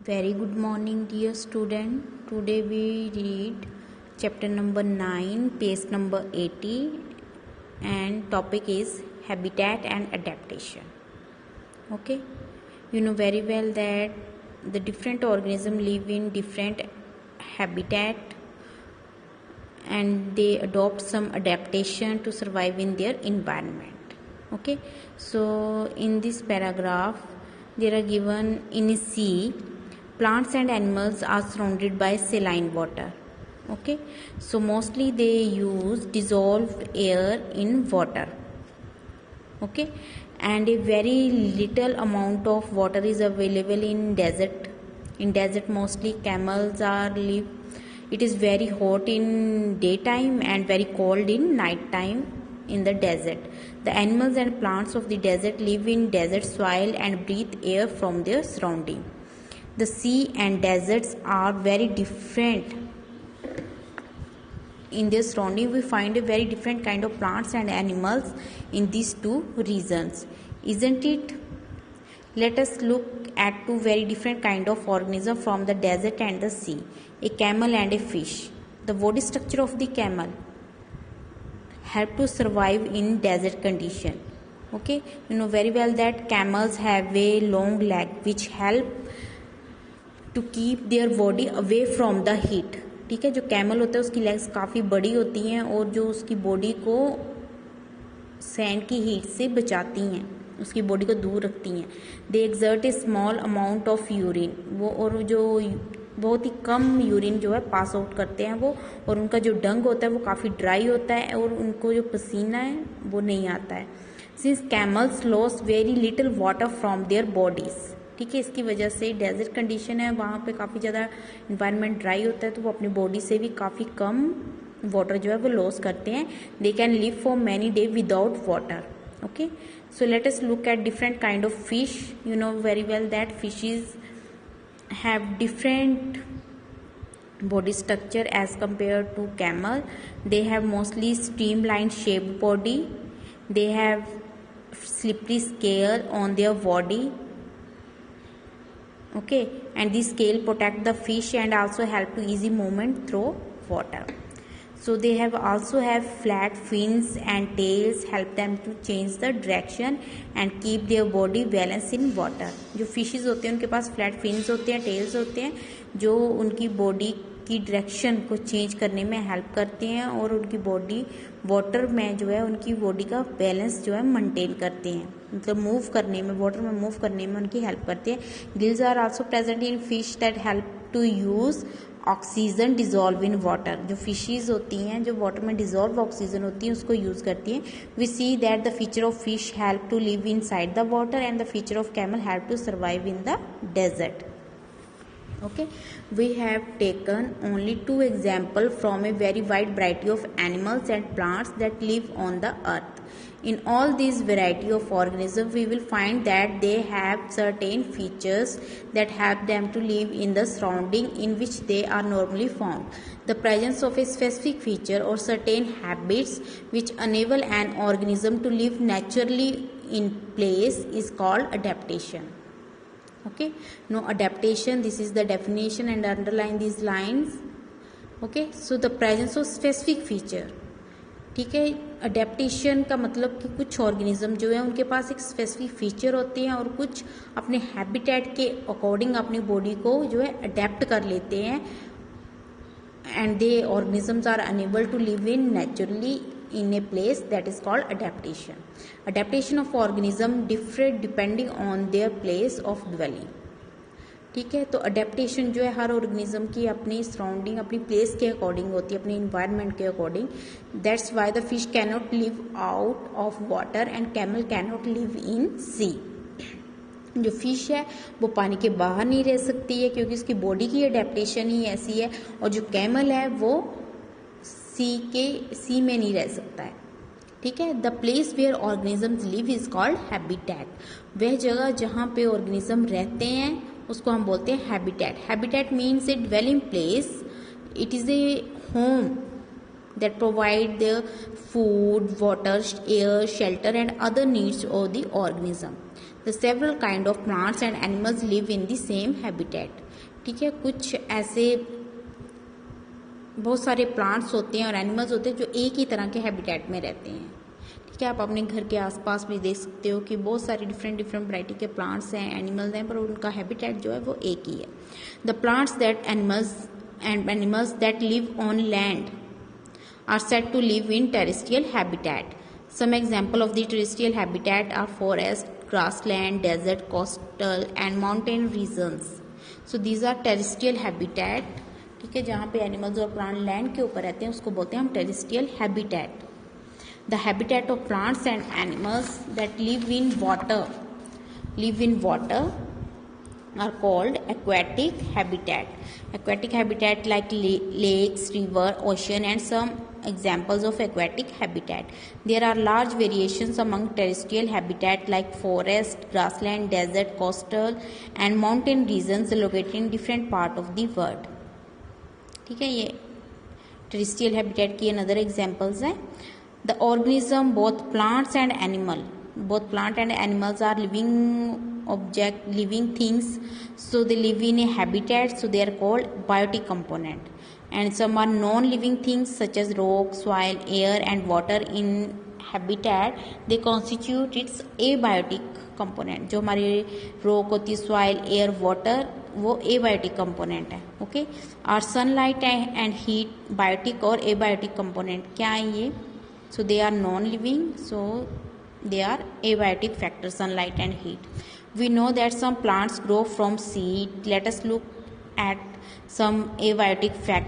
Very good morning, dear student. Today we read chapter number 9, page number 80, and topic is habitat and adaptation. Okay, you know very well that the different organisms live in different habitat and they adopt some adaptation to survive in their environment. Okay, so in this paragraph there are given in a sea plants and animals are surrounded by saline water. Okay, so mostly they use dissolved air in water. Okay, and a very little amount of water is available in desert. In desert mostly camels are live. It is very hot in daytime and very cold in night time in the desert. The animals and plants of the desert live in desert soil and breathe air from their surrounding. The sea and deserts are very different. In their surrounding we find a very different kind of plants and animals in these two regions, isn't it? Let us look at two very different kind of organisms from the desert and the sea, a camel and a fish. The body structure of the camel help to survive in desert condition. Okay, you know very well that camels have a long leg which help to keep their body away from the heat. ठीक है, जो camel होता है उसकी legs काफ़ी बड़ी होती हैं और जो उसकी बॉडी को सैन की हीट से बचाती हैं, उसकी बॉडी को दूर रखती हैं. They exert a small amount of urine, वो और जो बहुत ही कम यूरिन जो है पास आउट करते हैं वो, और उनका जो डंग होता है वो काफ़ी ड्राई होता है और उनको जो पसीना है वो नहीं आता है. Since camels lose very little water from their bodies. ठीक है, इसकी वजह से डेजर्ट कंडीशन है, वहाँ पे काफ़ी ज़्यादा इन्वायरमेंट ड्राई होता है तो वो अपनी बॉडी से भी काफ़ी कम वाटर जो है वो लॉस करते हैं. They can live for many day without water. Okay, so let us look at different kind of fish. You know very well that fishes have different body structure as compared to camel. They have mostly streamlined shaped body. They have slippery scale on their body. Okay, and this scale protect the fish and also help to easy movement through water. So they have also have flat fins and tails, help them to change the direction and keep their body balance in water. जो fishes होते हैं उनके पास flat fins होते हैं, tales होते हैं जो उनकी बॉडी की डायरेक्शन को चेंज करने में हेल्प करते हैं और उनकी बॉडी वाटर में जो है उनकी बॉडी का बैलेंस जो है मेंटेन करते हैं, मतलब मूव करने में, वाटर में मूव करने में उनकी हेल्प करते हैं. Gills are also present in fish that help to use oxygen dissolve in water. जो फिशेज होती हैं जो वाटर में डिजॉल्व ऑक्सीजन होती है उसको यूज करती हैं. We see that the feature of fish help to live inside the water and the feature of camel help to survive in the desert. Okay, we have taken only two examples from a very wide variety of animals and plants that live on the earth. In all these variety of organisms, we will find that they have certain features that help them to live in the surrounding in which they are normally found. The presence of a specific feature or certain habits which enable an organism to live naturally in place is called adaptation. Okay, no adaptation, this is the definition and underline these lines. Okay, so the presence of specific feature. ठीक है, adaptation का मतलब कि कुछ organism जो है उनके पास एक स्पेसिफिक फीचर होते हैं और कुछ अपने हैबिटेट के अकॉर्डिंग अपनी बॉडी को जो है अडेप्ट कर लेते हैं and they organisms are unable to live in naturally in a place, that is called adaptation. Adaptation of organism differ depending on their place of dwelling. ठीक है, तो अडेप्टेशन जो है हर ऑर्गेनिज्म की अपनी सराउंडिंग, अपनी प्लेस के अकॉर्डिंग होती है, अपने इन्वायरमेंट के according. That's why the fish can not live out of water and camel can not live in sea. जो फिश है वो पानी के बाहर नहीं रह सकती है क्योंकि उसकी बॉडी की अडेप्टेशन ही ऐसी है, और जो कैमल है वो सी में नहीं रह सकता है. ठीक है, the place where organisms live is called habitat. वह जगह जहाँ पे ऑर्गेनिज्म रहते हैं उसको हम बोलते हैं habitat. Habitat means A dwelling place. It is a home that provide the food, water, air, shelter and other needs of the organism. The several kind of plants and animals live in the same habitat. ठीक है, कुछ ऐसे बहुत सारे plants होते हैं और animals होते हैं जो एक ही तरह के हैबिटेट में रहते हैं. ठीक है, आप अपने घर के आसपास भी देख सकते हो कि बहुत सारे डिफरेंट वैरायटी के प्लांट्स हैं, एनिमल्स हैं, पर उनका हैबिटेट जो है वो एक ही है. The plants that animals that live on land are said to live in terrestrial habitat. Some example of the terrestrial habitat are forest, grassland, desert, coastal and mountain regions. So these are terrestrial habitat. ठीक है, जहाँ पे animals और plant land के ऊपर रहते हैं उसको बोलते हैं हम terrestrial habitat. The habitat of plants and animals that live in water are called aquatic habitat. Aquatic habitat like lakes, river, ocean and some examples of aquatic habitat. There are large variations among terrestrial habitat like forest, grassland, desert, coastal and mountain regions located in different part of the world. ठीक है, ये terrestrial habitat की another examples हैं. The organism, both plants and animals are living things, so they live in a habitat, so they are called biotic component. And some are non-living things such as rock, soil, air and water in habitat, they constitute its abiotic component. जो हमारे rock होती है, soil, air, water, वो abiotic component है. Okay, और sunlight and heat biotic और abiotic component क्या है ये? So they are non-living, so they are abiotic factor, sunlight and heat. We know that some plants grow from seed. Let us look at some abiotic factors.